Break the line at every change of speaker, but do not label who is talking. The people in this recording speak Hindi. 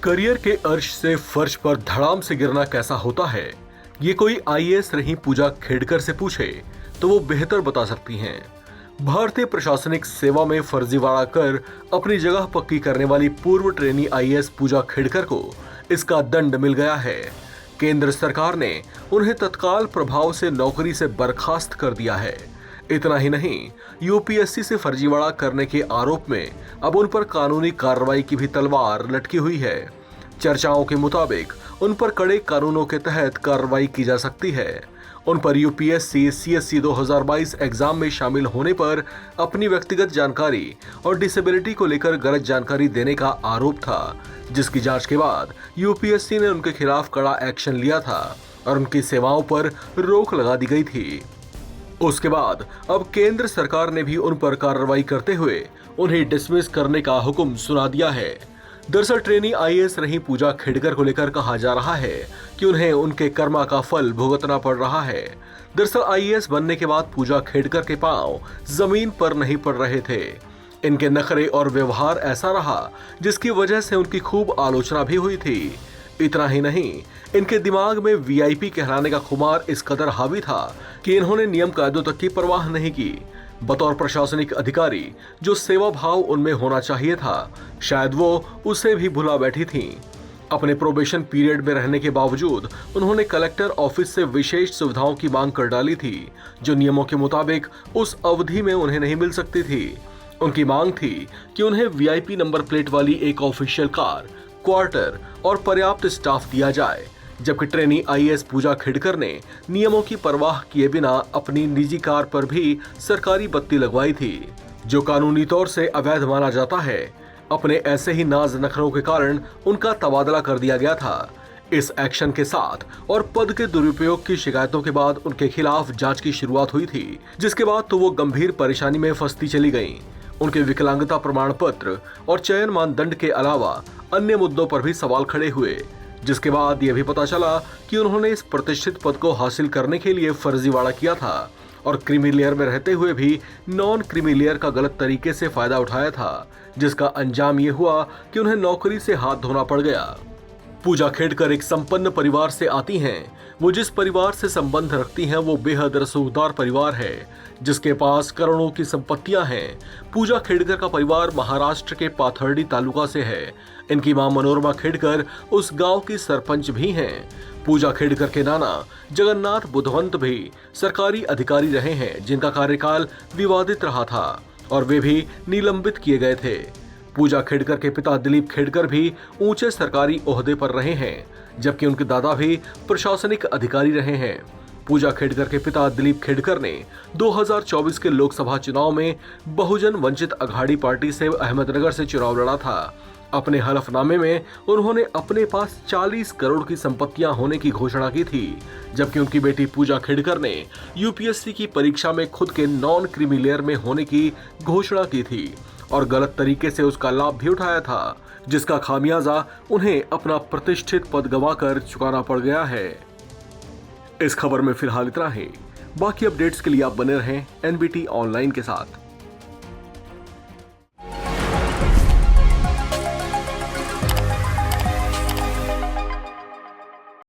करियर के अर्श से फर्श पर धड़ाम से गिरना कैसा होता है, ये कोई आईएएस रही पूजा खेड़कर से पूछे तो वो बेहतर बता सकती हैं। भारतीय प्रशासनिक सेवा में फर्जीवाड़ा कर अपनी जगह पक्की करने वाली पूर्व ट्रेनी आईएएस पूजा खेड़कर को इसका दंड मिल गया है। केंद्र सरकार ने उन्हें तत्काल प्रभाव से नौकरी से बर्खास्त कर दिया है। इतना ही नहीं, यूपीएससी से फर्जीवाड़ा करने के आरोप में अब उन पर कानूनी कार्रवाई की भी तलवार लटकी हुई है। चर्चाओं के मुताबिक उन पर कड़े कानूनों के तहत कार्रवाई की जा सकती है। उन पर यूपीएससी सीएससी 2022 एग्जाम में शामिल होने पर अपनी व्यक्तिगत जानकारी और डिसेबिलिटी को लेकर गलत जानकारी देने का आरोप था, जिसकी जांच के बाद यूपीएससी ने उनके खिलाफ कड़ा एक्शन लिया था और उनकी सेवाओं पर रोक लगा दी गई थी। उसके बाद अब केंद्र सरकार ने भी उन पर कार्रवाई करते हुए उन्हें डिसमिस करने का हुक्म सुना दिया है। दरअसल ट्रेनी आईएएस रही पूजा खेड़कर को लेकर कहा जा रहा है कि उन्हें उनके कर्मा का फल भुगतना पड़ रहा है। दरअसल आईएएस बनने के बाद पूजा खेड़कर के पांव जमीन पर नहीं पड़ रहे थे। इनके नखरे और व्यवहार ऐसा रहा जिसकी वजह से उनकी खूब आलोचना भी हुई थी। इतना ही नहीं, इनके दिमाग में वीआईपी कहलाने का खुमार इस कदर हावी था कि इन्होंने नियम कायदों तक की परवाह नहीं की। बतौर प्रशासनिक अधिकारी जो सेवा भाव उनमें होना चाहिए था, शायद वो उसे भी भुला बैठी थीं। अपने प्रोबेशन पीरियड में रहने के बावजूद उन्होंने कलेक्टर ऑफिस से विशेष सुविधाओं की मांग कर डाली थी, जो नियमों के मुताबिक उस अवधि में उन्हें नहीं मिल सकती थी। उनकी मांग थी कि उन्हें वीआईपी नंबर प्लेट वाली एक ऑफिशियल कार, क्वार्टर और पर्याप्त स्टाफ दिया जाए, जबकि ट्रेनी आईएएस पूजा खेड़कर ने नियमों की परवाह किए बिना अपनी निजी कार पर भी सरकारी बत्ती लगवाई थी, जो कानूनी तौर से अवैध माना जाता है। अपने ऐसे ही नाज नखरों के कारण उनका तबादला कर दिया गया था। इस एक्शन के साथ और पद के दुरुपयोग की शिकायतों के बाद उनके खिलाफ जांच की शुरुआत हुई थी, जिसके बाद तो वो गंभीर परेशानी में फंसती चली गईं। उनके विकलांगता प्रमाण पत्र और चयन मानदंड के अलावा अन्य मुद्दों पर भी सवाल खड़े हुए, जिसके बाद यह भी पता चला कि उन्होंने इस प्रतिष्ठित पद को हासिल करने के लिए फर्जीवाड़ा किया था और क्रीमी लेयर में रहते हुए भी नॉन क्रीमी लेयर का गलत तरीके से फायदा उठाया था, जिसका अंजाम ये हुआ कि उन्हें नौकरी से हाथ धोना पड़ गया। पूजा खेड़कर एक संपन्न परिवार से आती हैं। वो जिस परिवार से संबंध रखती हैं वो बेहद रसूखदार परिवार है, जिसके पास करोड़ों की संपत्तियां हैं। पूजा खेड़कर का परिवार महाराष्ट्र के पाथर्डी तालुका से है। इनकी मां मनोरमा खेड़कर उस गांव की सरपंच भी हैं। पूजा खेड़कर के नाना जगन्नाथ बुधवंत भी सरकारी अधिकारी रहे हैं, जिनका कार्यकाल विवादित रहा था और वे भी निलंबित किए गए थे। पूजा खेड़कर के पिता दिलीप खेड़कर भी ऊंचे सरकारी ओहदे पर रहे हैं, जबकि उनके दादा भी प्रशासनिक अधिकारी रहे हैं। पूजा खेड़कर के पिता दिलीप खेड़कर ने 2024 के लोकसभा चुनाव में बहुजन वंचित अघाड़ी पार्टी से अहमदनगर से चुनाव लड़ा था। अपने हलफनामे में उन्होंने अपने पास 40 करोड़ की संपत्तियां होने की घोषणा की थी, जबकि उनकी बेटी पूजा खेड़कर ने यूपीएससी की परीक्षा में खुद के नॉन क्रीमी लेयर में होने की घोषणा की थी और गलत तरीके से उसका लाभ भी उठाया था, जिसका खामियाजा उन्हें अपना प्रतिष्ठित पद गंवाकर चुकाना पड़ गया है। इस खबर में फिलहाल इतना ही। बाकी अपडेट्स के लिए आप बने रहें एनबीटी ऑनलाइन के साथ।